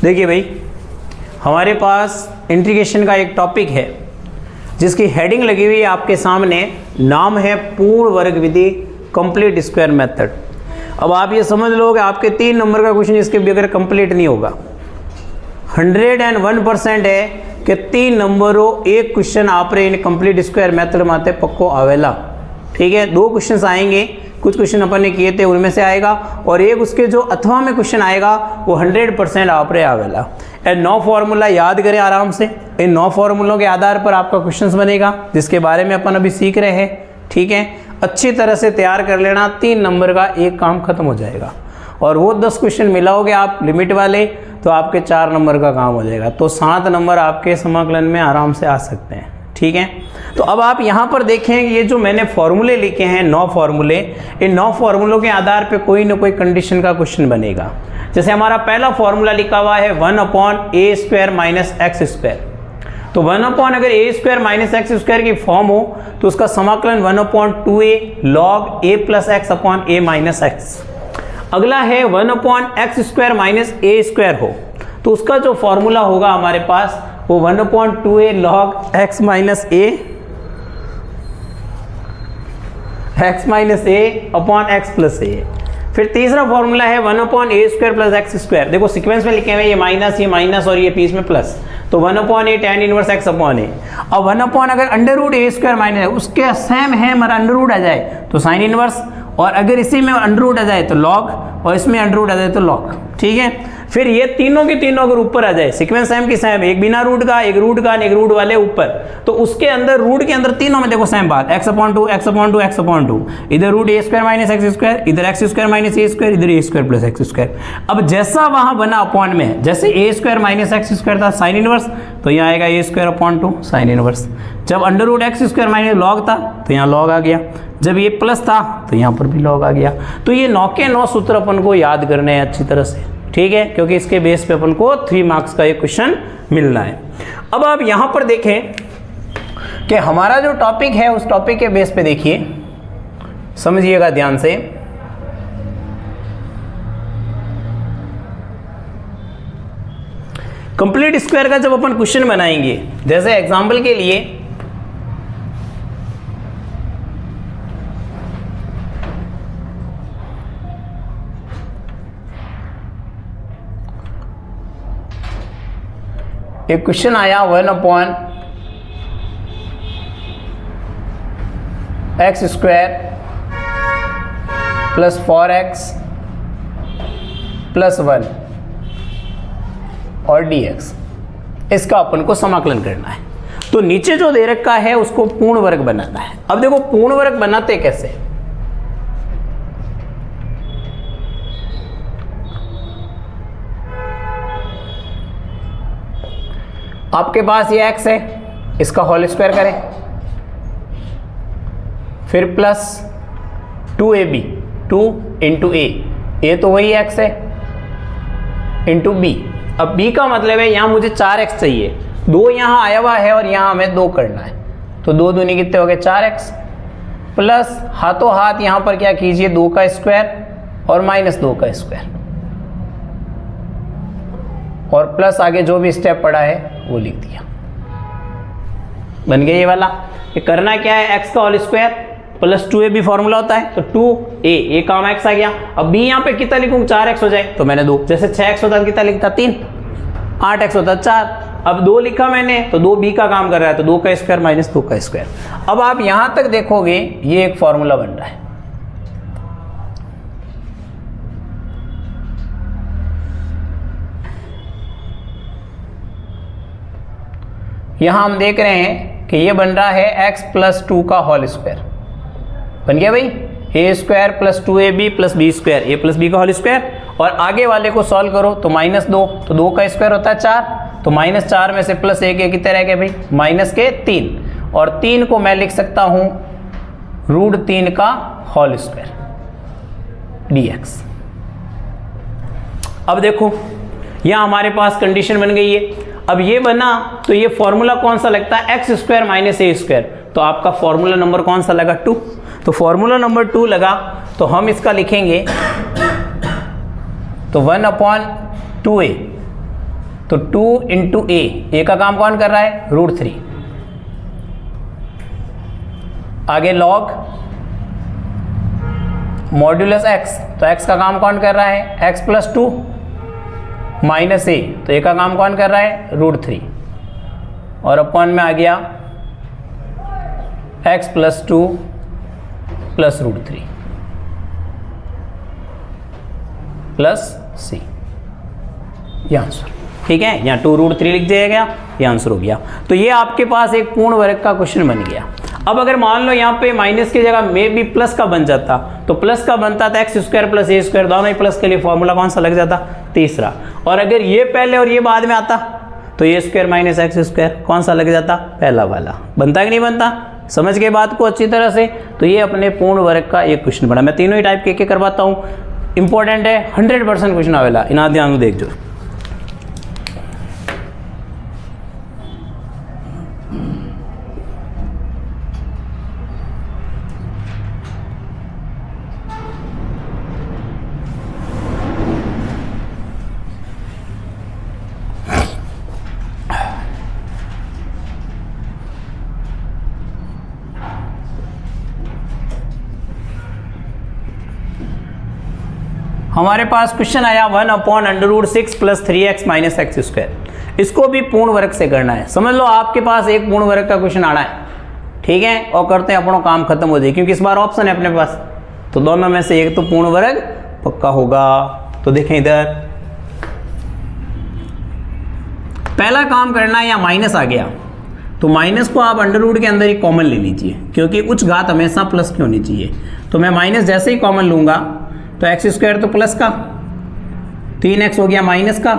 देखिए भाई, हमारे पास इंटीग्रेशन का एक टॉपिक है जिसकी हेडिंग लगी हुई है आपके सामने, नाम है पूर्ण वर्ग विधि कंप्लीट स्क्वायर मेथड। अब आप ये समझ लो कि आपके 3 नंबर का क्वेश्चन इसके बगैर कंप्लीट नहीं होगा। 101% है कि 3 नंबरों एक क्वेश्चन आप रे इन कंप्लीट स्क्वायर मेथड माते पक्को आवेला। ठीक है, 2 क्वेश्चन आएंगे, कुछ क्वेश्चन अपन ने किए थे उनमें से आएगा, और एक उसके जो अथवा में क्वेश्चन आएगा वो 100% आप रे आवेला। ये 9 फॉर्मूला याद करें आराम से। इन 9 फॉर्मूलों के आधार पर आपका क्वेश्चन बनेगा जिसके बारे में अपन अभी सीख रहे हैं। ठीक है, अच्छी तरह से तैयार कर लेना, 3 नंबर का एक काम खत्म हो जाएगा। और वो 10 क्वेश्चन मिलाओगे आप लिमिट वाले तो आपके 4 नंबर का काम हो जाएगा, तो 7 नंबर आपके समाकलन में आराम से आ सकते हैं। ठीक है, तो अब आप यहाँ पर देखें, ये जो मैंने फॉर्मूले लिखे हैं 9 फॉर्मूले, इन 9 फॉर्मूलों के आधार पे कोई ना कोई कंडीशन का क्वेश्चन बनेगा। जैसे हमारा पहला फॉर्मूला लिखा हुआ है 1/a² - x²। तो 1/ अगर a² - x² की फॉर्म हो तो उसका समाकलन 1/2a log a + x/a - x। अगला है 1/x² - a² हो तो उसका जो फॉर्मूला होगा हमारे पास वो 1/2a log x - a + a। फिर तीसरा फॉर्मूला है 1/a² + x²। देखो सीक्वेंस में लिखे हुए ये माइनस और ये बीच में प्लस, तो 1/a tan 1 x/a। अब 1/ अगर √a² है उसके सेम है हमारा √ आ जाए तो sin 1, और अगर इसी में √ आ जाए तो log, और इसमें √ आ जाए तो log। ठीक है, फिर ये तीनों की तीनों अगर ऊपर आ जाए, सीक्वेंस सेम की सेम, एक बिना रूट का, एक रूट का, एक रूट वाले ऊपर, तो उसके अंदर रूट के अंदर तीनों में देखो सेम बात, x/2 x/2 x/2, इधर √a² - x², इधर x² - a², इधर a² + x²। अब जैसा वहां बना अपॉन में, जैसे a² - x² था sin 1, तो यहाँ आएगा a²/2 sin 1। जब √x² - log था तो यहाँ log आ गया, जब ये प्लस था तो यहाँ पर भी log आ गया। तो ये 9 के 9 सूत्र अपन को याद करने हैं अच्छी तरह से। ठीक है, क्योंकि इसके बेस पे अपन को 3 मार्क्स का एक क्वेश्चन मिलना है। अब आप यहां पर देखें कि हमारा जो टॉपिक है उस टॉपिक के बेस पे देखिए, समझिएगा ध्यान से। कंप्लीट स्क्वायर का जब अपन क्वेश्चन बनाएंगे, जैसे एग्जांपल के लिए एक क्वेश्चन आया 1/x² + 4x + 1 और dx, इसका अपन को समाकलन करना है। तो नीचे जो दे रखा है उसको पूर्ण वर्ग बनाना है। अब देखो पूर्ण वर्ग बनाते कैसे, आपके पास ये x है, इसका होल स्क्वायर करें, फिर प्लस 2ab 2 × a तो वही x है × b। अब b का मतलब है यहाँ मुझे 4x चाहिए, 2 यहाँ आया हुआ है और यहाँ हमें 2 करना है, तो 2 दूनी कितने हो गए 4x, प्लस हाथों हाथ यहाँ पर क्या कीजिए 2 का स्क्वायर और -2 का स्क्वायर, और प्लस आगे जो भी स्टेप पड़ा है वो लिख दिया, बन गया ये वाला। ये करना क्या है, x का होल स्क्वायर + 2ab फॉर्मूला होता है, तो 2a काम x आ गया। अब b यहाँ पे कितना लिखूँ, 4x हो जाए तो मैंने 2, जैसे 6x होता कितना लिखता 3, 8x होता 4, अब 2 लिखा मैंने तो 2b का काम कर रहा है, तो 2 का स्क्वायर - 2 का स्क्वायर। अब आप यहाँ तक देखोगे ये एक फॉर्मूला बन रहा है। यहां हम देख रहे हैं कि ये बन रहा है x + 2 का होल स्क्वायर, बन गया भाई, a² + 2ab + b², a + b का होल स्क्वायर, और आगे वाले को सॉल्व करो तो -2, तो 2 का स्क्वायर होता है 4, तो -4 में से +1 कितने रह गए भाई, -3, और 3 को मैं लिख सकता हूं √3 का होल स्क्वायर dx। अब देखो यहां हमारे पास कंडीशन बन गई है। अब ये बना तो ये फॉर्मूला कौन सा लगता है, x² - a², तो आपका फॉर्मूला नंबर कौन सा लगा 2, तो फॉर्मूला नंबर 2 लगा, तो हम इसका लिखेंगे तो 1/2a तो 2 इंटू ए का काम कौन कर रहा है, √3। आगे लॉग मॉड्यूलस x, तो x का काम कौन कर रहा है, x प्लस 2 माइनस ए, तो ए का काम कौन कर रहा है, √3, और अपॉन में आ गया x प्लस 2 प्लस √3 प्लस सी, ये आंसर। ठीक है, यहाँ 2√3 लिख दिया गया, ये आंसर हो गया। तो ये आपके पास एक पूर्ण वर्ग का क्वेश्चन बन गया। अब अगर मान लो यहाँ पे माइनस की जगह में भी प्लस का बन जाता, तो प्लस का बनता था x² प्लस a², दोनों ही प्लस के लिए फॉर्मूला कौन सा लग जाता, तीसरा। और अगर ये पहले और ये बाद में आता तो a² माइनस x² कौन सा लग जाता, पहला वाला। बनता कि नहीं बनता, समझ के बात को अच्छी तरह से। तो ये अपने पूर्ण वर्ग का एक क्वेश्चन बना। मैं तीनों ही टाइप के एक करवाता हूँ, इंपॉर्टेंट है, 100% क्वेश्चन आवेला, इना ध्यान देख जो। हमारे पास क्वेश्चन आया 1/√6 प्लस 3x माइनस x²। इसको भी पूर्ण वर्ग से करना है। समझ लो आपके पास एक पूर्ण वर्ग का क्वेश्चन आना है, ठीक है, और करते हैं अपना काम खत्म हो जाए, क्योंकि इस बार ऑप्शन है अपने पास, तो दोनों में से एक तो पूर्ण वर्ग पक्का होगा। तो देखें इधर पहला काम करना है, या माइनस आ गया तो माइनस को आप अंडर रूट के अंदर ही कॉमन ले लीजिए, क्योंकि उच्च घात हमेशा प्लस की होनी चाहिए। तो मैं माइनस जैसे ही कॉमन लूंगा तो x² तो प्लस का, 3x हो गया माइनस का,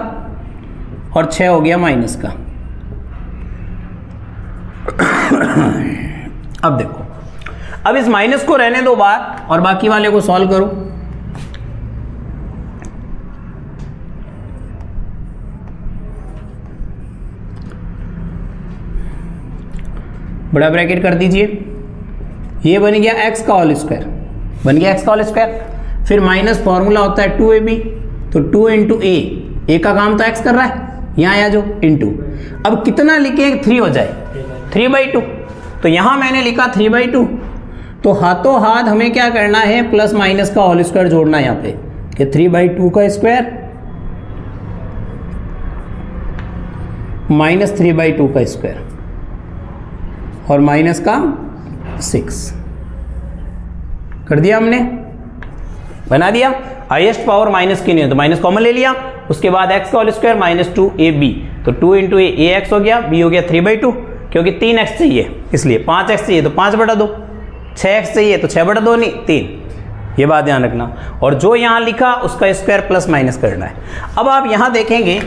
और 6 हो गया माइनस का। अब देखो, अब इस माइनस को रहने दो बाहर और बाकी वाले को सॉल्व करो। बड़ा ब्रैकेट कर दीजिए, ये बन गया x का होल स्क्वायर, बन गया x का होल स्क्वायर। फिर माइनस फॉर्मूला होता है 2ab, तो 2 इंटू ए का काम तो x कर रहा है, यहाँ आया जो इंटू। अब कितना लिखे 3 हो जाए, 3/2। तो यहाँ मैंने लिखा 3/2, तो हाथों हाथ हमें क्या करना है, प्लस माइनस का होल स्क्वायर जोड़ना है यहाँ पे, कि 3/2 का स्क्वायर माइनस 3/2 का स्क्वायर और माइनस का 6 कर दिया हमने, बना दिया। हाईएस्ट पावर माइनस की नहीं है तो माइनस कॉमन ले लिया। उसके बाद x का होल स्क्वायर माइनस 2ab, तो 2 इंटू ए ax हो गया, b हो गया 3/2, क्योंकि 3x चाहिए इसलिए, 5x चाहिए तो 5/2, 6x चाहिए तो 6/2 नहीं 3, ये बात ध्यान रखना। और जो यहाँ लिखा उसका स्क्वायर प्लस माइनस करना है। अब आप यहाँ देखेंगे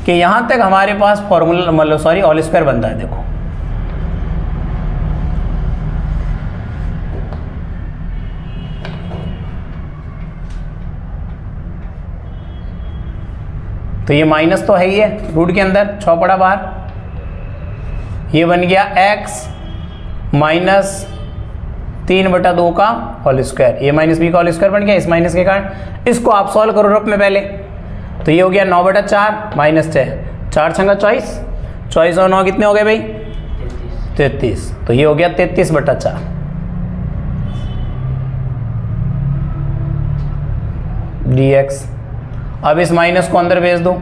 कि यहाँ तक हमारे पास फॉर्मूला मतलब सॉरी होल स्क्वायर बनता है। देखो तो ये माइनस तो है ही है रूट के अंदर, 6 पड़ा बाहर, ये बन गया x माइनस 3/2 का होल स्क्वायर, ये माइनस b का होल स्क्वायर बन गया इस माइनस के कारण। इसको आप सॉल्व करो रफ में पहले, तो ये हो गया 9/4 माइनस 6, 4 छंगा 24, 24 और 9 कितने हो गए भाई 33, तो ये हो गया 33/4 dx। अब इस माइनस को अंदर भेज दो,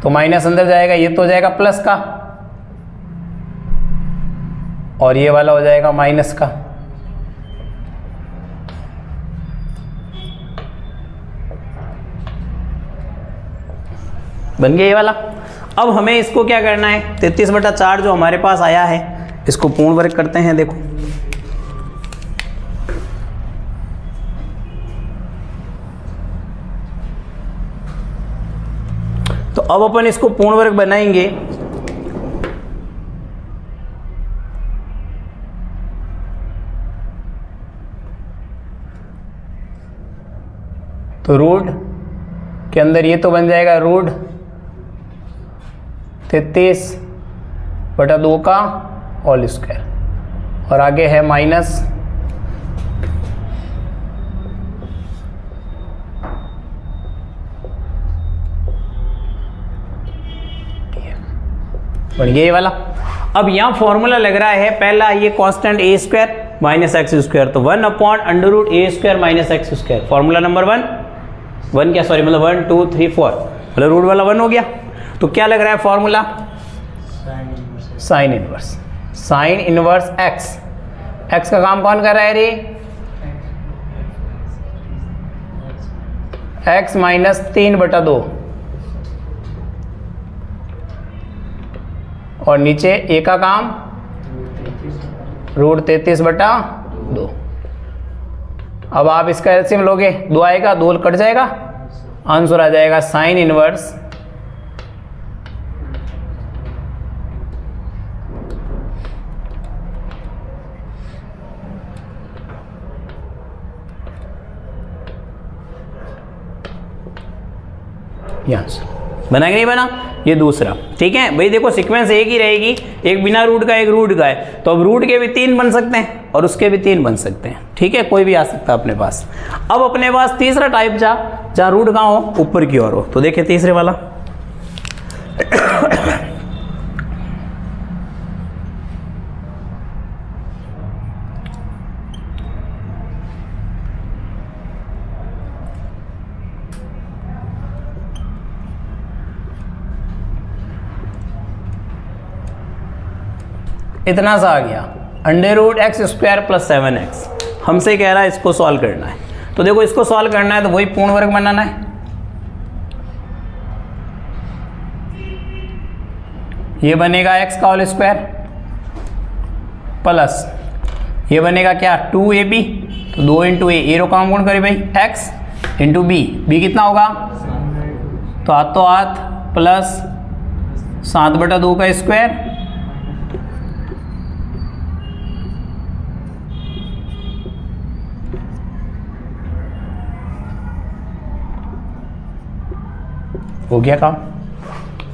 तो माइनस अंदर जाएगा, ये तो हो जाएगा प्लस का और ये वाला हो जाएगा माइनस का। बन गया ये वाला। अब हमें इसको क्या करना है, 33/4 जो हमारे पास आया है इसको पूर्ण वर्ग करते हैं। देखो तो अब अपन इसको पूर्ण वर्ग बनाएंगे, तो रूट के अंदर ये तो बन जाएगा रूट 33/2 का होल स्क्वायर और आगे है माइनस बन गया ये वाला। अब यहाँ फॉर्मूला लग रहा है पहला ये कांस्टेंट ए स्क्वायर माइनस एक्स स्क्वायर, तो 1/√a² minus x square, formula number 1 क्या सॉरी मतलब 1 2 3 4 मतलब रूट वाला 1 हो गया। तो क्या लग रहा है फॉर्मूला, साइन इनवर्स एक्स का काम कौन कर रहा है रे, x माइनस 3/2 और नीचे a का काम √33/2। अब आप इसका एलसीएम लोगे, 2 आएगा, 2 कट जाएगा, आंसर आ जाएगा साइन इनवर्स बना कि नहीं बना, ये दूसरा। ठीक है भाई, देखो सीक्वेंस एक ही रहेगी, एक बिना रूट का एक रूट का है, तो अब रूट के भी 3 बन सकते हैं और उसके भी 3 बन सकते हैं। ठीक है, कोई भी आ सकता है अपने पास। अब अपने पास तीसरा टाइप जहाँ रूट कहाँ हो, ऊपर की ओर हो, तो देखिए तीसरे वाला इतना सा आ गया, √x² + 7x। हमसे कह रहा है इसको सॉल्व करना है, तो देखो इसको सॉल्व करना है तो वही पूर्ण वर्ग बनाना है। ये बनेगा x का होल स्क्वायर प्लस ये बनेगा क्या 2ab, तो 2 × a रो काम कौन करे भाई, x × b कितना होगा, तो हाथों हाथ प्लस 7/2 का स्क्वायर हो गया काम,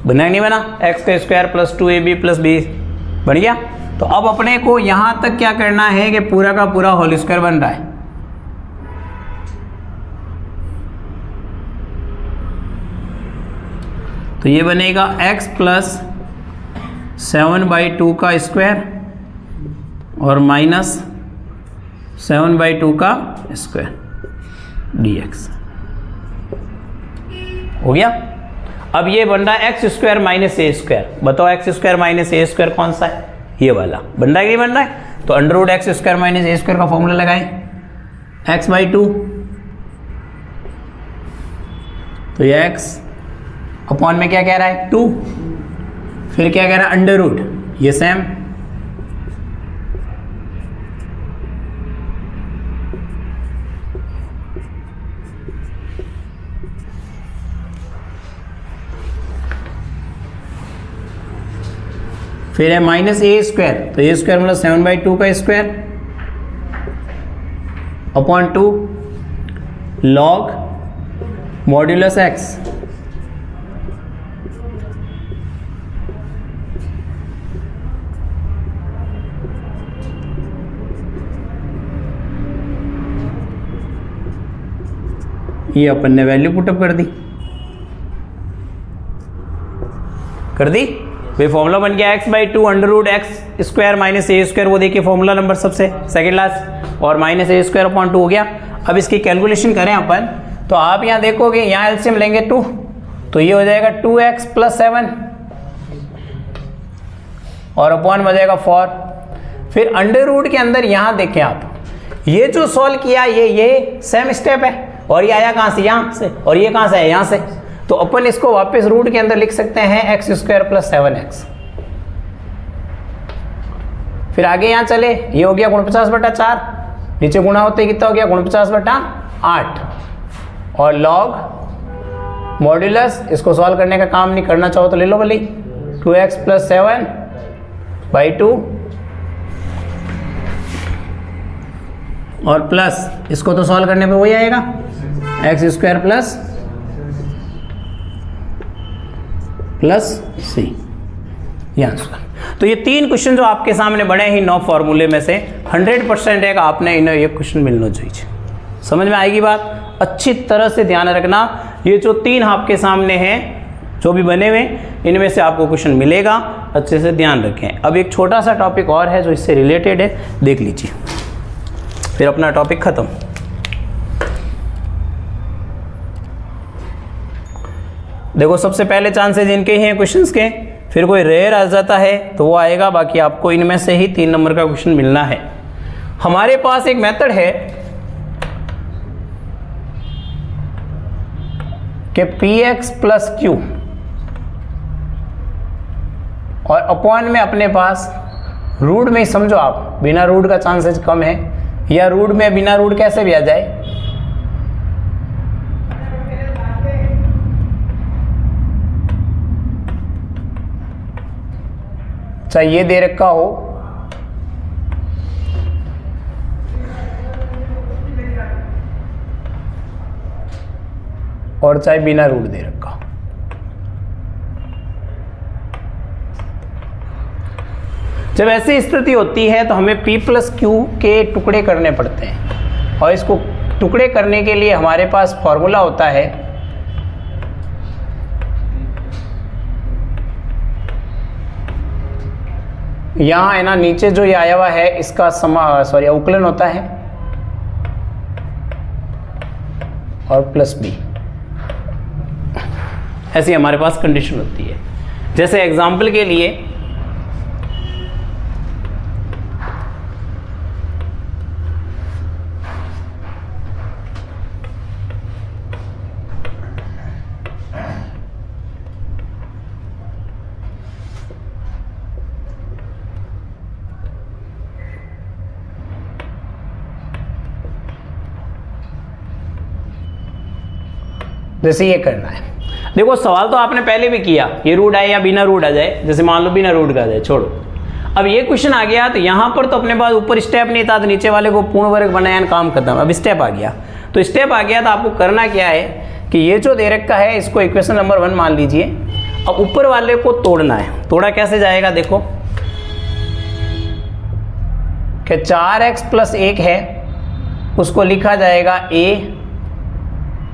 बना कि नहीं बना, x का स्क्वायर प्लस 2ab + b बन गया। तो अब अपने को यहां तक क्या करना है कि पूरा का पूरा होल स्क्वायर बन रहा है। तो ये बनेगा x + 7/2 का स्क्वायर और माइनस 7/2 का स्क्वायर dx हो गया। अब ये बन रहा है x² - a², बताओ x² - a² कौन सा है, ये वाला बन रहा है कि नहीं बन रहा है। तो √x² - a² का फॉर्मूला लगाएं, x/2, तो ये x अपॉन में क्या कह रहा है 2, फिर क्या कह रहा है √, ये सेम, फिर है -a², तो a² मतलब 7/2 का square upon 2 log modulus x, ये अपन ने वैल्यू पुटअप कर दी भाई, फॉर्मूला बन गया x/2 √x² - a², वो देखिए फॉर्मूला नंबर सबसे सेकंड लास्ट, और -a² अपॉन 2 हो गया। अब इसकी कैलकुलेशन करें अपन, तो आप यहाँ देखोगे यहाँ एलसीएम लेंगे 2, तो ये हो जाएगा 2x + 7 और अपॉन हो जाएगा 4। फिर √ के अंदर यहाँ देखें आप, ये जो सॉल्व किया ये सेम स्टेप है, और ये आया कहाँ से, यहाँ से, और ये कहाँ से है, यहाँ से। तो अपन इसको वापस रूट के अंदर लिख सकते हैं x² + 7x। फिर आगे यहाँ चले, ये हो गया 49/4, नीचे गुणा होते ही कितना हो गया 49/8, और log मॉड्यूलस, इसको सॉल्व करने का काम नहीं करना चाहो तो ले लो भले, 2x + 7/2 और प्लस इसको तो सॉल्व करने पे वही आएगा x² प्लस c, ये आंसर। तो ये 3 क्वेश्चन जो आपके सामने बने ही 9 फॉर्मूले में से 100% एक आपने इन्हें ये क्वेश्चन मिलना चाहिए। समझ में आएगी बात, अच्छी तरह से ध्यान रखना। ये जो 3 आपके सामने हैं जो भी बने हुए, इनमें से आपको क्वेश्चन मिलेगा। अच्छे से ध्यान रखें। अब एक छोटा सा टॉपिक और है जो इससे रिलेटेड है, देख लीजिए, फिर अपना टॉपिक खत्म। देखो सबसे पहले चांसेस इनके ही हैं क्वेश्चंस के, फिर कोई रेयर आ जाता है तो वो आएगा, बाकी आपको इनमें से ही 3 नंबर का क्वेश्चन मिलना है। हमारे पास एक मेथड है कि px प्लस क्यू और अपॉन में अपने पास रूट में ही समझो आप, बिना रूट का चांसेस कम है, या रूट में बिना रूट कैसे भी आ जाए, चाहे ये दे रखा हो और चाहे बिना रूट दे रखा। जब ऐसी स्थिति होती है तो हमें p प्लस क्यू के टुकड़े करने पड़ते हैं, और इसको टुकड़े करने के लिए हमारे पास फॉर्मूला होता है यहाँ है ना, नीचे जो ये आया हुआ है इसका अवकलन होता है और प्लस बी, ऐसी हमारे पास कंडीशन होती है। जैसे एग्जाम्पल के लिए जैसे ये करना है। देखो सवाल तो आपने पहले भी किया, ये रूट आए या बिना रूट आ जाए, जैसे मान लो बिना रूट का आ जाए, छोड़ो। अब ये क्वेश्चन आ गया तो यहाँ पर तो अपने पास ऊपर स्टेप नहीं था, तो नीचे वाले को पूर्ण वर्ग बनाया, काम खत्म। अब स्टेप आ गया, तो स्टेप आ गया तो आपको करना क्या है कि ये जो दे रखा है इसको इक्वेशन नंबर 1 मान लीजिए। अब ऊपर वाले को तोड़ना है। तोड़ा कैसे जाएगा, देखो कि 4x प्लस 1 है, उसको लिखा जाएगा a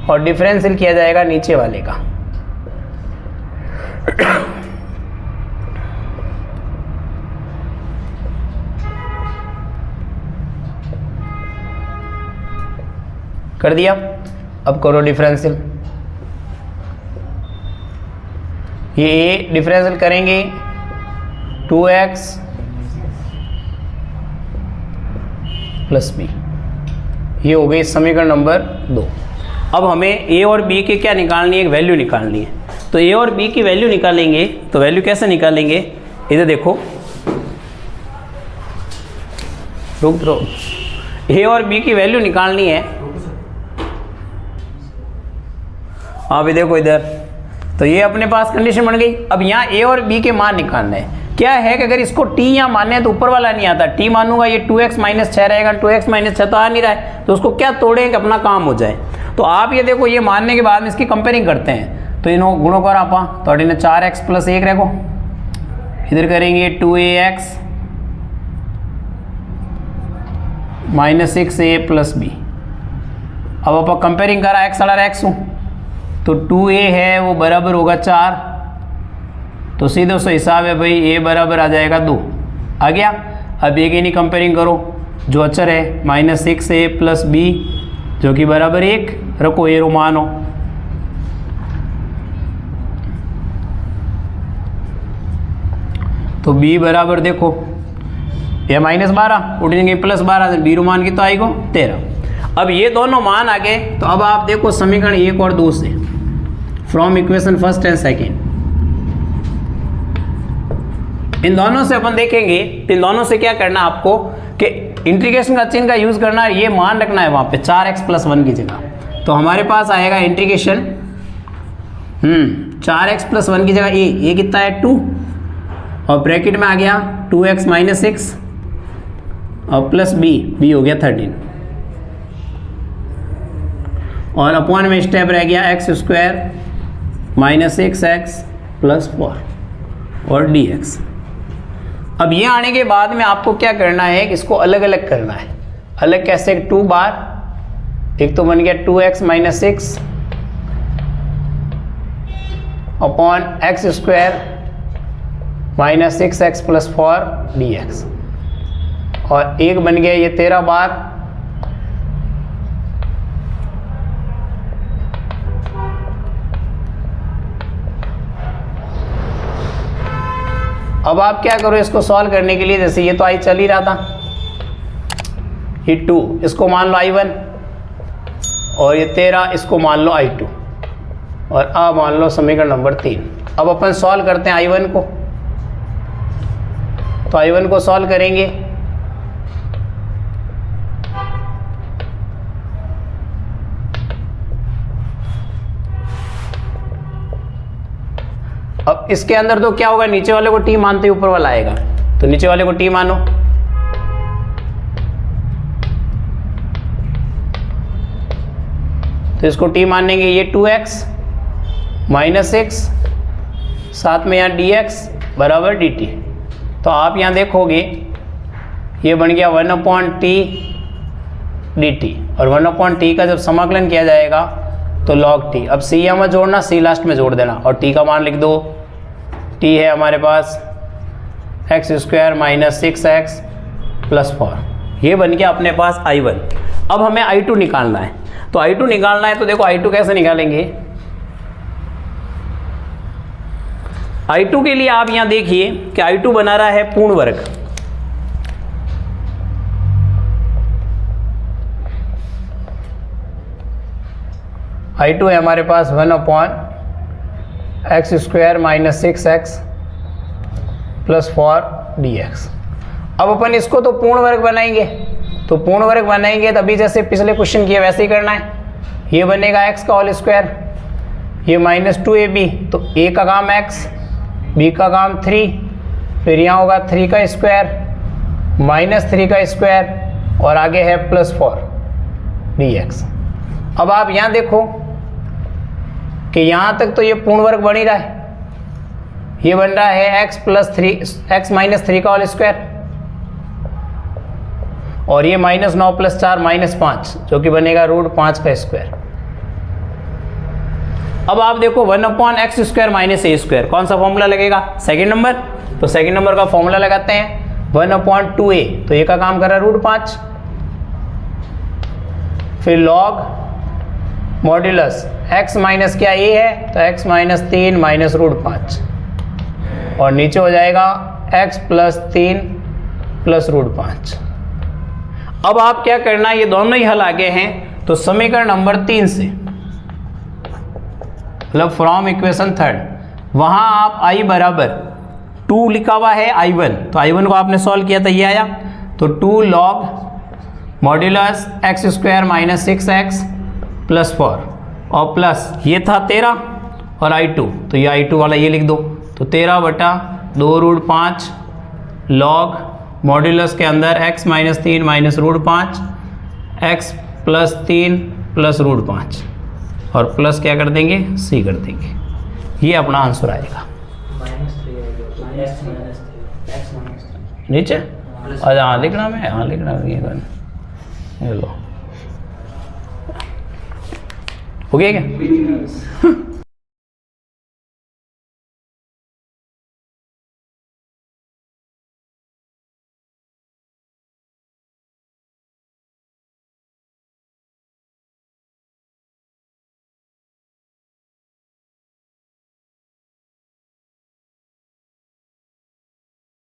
और डिफरेंशियल किया जाएगा नीचे वाले का। कर दिया। अब करो डिफरेंशियल, ये a डिफरेंशियल करेंगे 2x प्लस b, ये हो गई समीकरण नंबर 2। अब हमें a और b के क्या निकालनी है, एक वैल्यू निकालनी है। तो a और b की वैल्यू निकालेंगे, तो वैल्यू कैसे निकालेंगे, इधर देखो, रुक दो, a और b की वैल्यू निकालनी है। हाँ भी देखो इधर, तो ये अपने पास कंडीशन बन गई। अब यहाँ a और b के मान निकालने हैं। क्या है कि अगर इसको t यहाँ मानने हैं तो ऊपर वाला नहीं आता, t मानूंगा ये 2x माइनस 6 रहेगा, 2x माइनस 6 तो आ नहीं रहा है, तो उसको क्या तोड़ें कि अपना काम हो जाए। तो आप ये देखो, ये मानने के बाद में इसकी कंपेयरिंग करते हैं, तो इन गुणों कर आप तो 4x प्लस 1 रखो, इधर करेंगे 2ax minus 6a plus b। अब आप कंपेयरिंग करा x वाला x हूँ, तो 2a है वो बराबर होगा 4, तो सीधे उसका हिसाब है भाई a बराबर आ जाएगा 2, आ गया। अब एक ही नहीं कंपेयरिंग करो, जो अचर है माइनस 6a प्लस b जो कि बराबर 1 रखो, ये रोमान हो। तो b बराबर देखो ये माइनस 12 उठेंगे प्लस 12, बी रोमान की तो आएगा 13। अब ये दोनों मान आ गए, तो अब आप देखो समीकरण 1 और 2 से, from equation first and second, इन दोनों से अपन देखेंगे। इन दोनों से क्या करना आपको कि इंटीग्रेशन का चिन्ह का यूज करना है, ये मान रखना है वहां पे 4x प्लस 1 की जगह। तो हमारे पास आएगा इंटीग्रेशन 4x प्लस 1 की जगह ये कितना है 2, और ब्रैकेट में आ गया 2x माइनस 6 और प्लस b हो गया 13, और अपॉन में स्टेप रह गया x square minus 6x plus 4 और dx। अब ये आने के बाद में आपको क्या करना है कि इसको अलग अलग करना है। अलग कैसे, 2 बार, एक तो बन गया 2x minus 6 upon x square -6x + 4 dx, और एक बन गया ये 13 बार अब आप क्या करो इसको सॉल्व करने के लिए, जैसे ये तो आई चल ही रहा था, ये 2 इसको मान लो I1 और ये 13 इसको मान लो I2 और अब मान लो समीकरण नंबर 3। अब अपन सॉल्व करते हैं I1 को, तो I1 को सॉल्व करेंगे अब इसके अंदर तो क्या होगा, नीचे वाले को टी मानते ऊपर वाला आएगा, तो नीचे वाले को टी मानो, तो इसको टी मानेंगे, ये 2x -6 साथ में यहाँ dx बराबर dt। तो आप यहाँ देखोगे ये बन गया 1/t dt, और 1/t का जब समाकलन किया जाएगा तो log t। अब c यहाँ मत जोड़ना, c लास्ट में जोड़ देना, और t का मान लिख दो। t है हमारे पास x² - 6x + 4, ये बन गया अपने पास I1। अब हमें I2 निकालना है, तो I2 निकालना है तो देखो I2 कैसे निकालेंगे। I2 के लिए आप यहाँ देखिए कि I2 बना रहा है पूर्ण वर्ग, I2 है हमारे पास 1/x² - 6x + 4 dx। अब अपन इसको तो पूर्ण वर्ग बनाएंगे, तो पूर्ण वर्ग बनाएंगे तभी जैसे पिछले क्वेश्चन किए वैसे ही करना है। ये बनेगा x का होल स्क्वायर, ये -2ab, तो a का काम x, b का काम 3, फिर यहाँ होगा 3 का स्क्वायर -3 का स्क्वायर और आगे है +4 dx। अब आप यहाँ देखो कि यहाँ तक तो ये पूर्ण वर्ग बन ही रहा है, ये बन रहा है x + 3 x - 3 का होल स्क्वायर, और ये -9 + 4 -5 जो कि बनेगा √5 का स्क्वायर। अब आप देखो 1/x² - a², कौन सा फॉर्मूला लगेगा, सेकंड नंबर, तो सेकंड नंबर का फॉर्मूला लगाते हैं 1/2a, तो a का काम कर रहा है √5, फिर log मॉड्यूलस x माइनस क्या a है, तो x - 3 - √5, और नीचे हो जाएगा x + 3 + √5। अब आप क्या करना है, ये दोनों ही हल आगे हैं, तो समीकरण नंबर 3 से, मतलब फ्रॉम इक्वेशन 3, वहां आप I बराबर 2 लिखा हुआ है I1, तो I1 को आपने सॉल्व किया था ये आया, तो 2 log मॉड्यूलस x² - 6x + 4 और प्लस ये था 13 और I2, तो ये I2 वाला ये लिख दो, तो 13/2√5 log मॉड्यूलस के अंदर x - 3 - √5 x + 3 + √5 और प्लस क्या कर देंगे, c कर देंगे, ये अपना आंसर आएगा। नीचे अच्छा हाँ लिखना में, हाँ लिखना ये लो, हो गया क्या?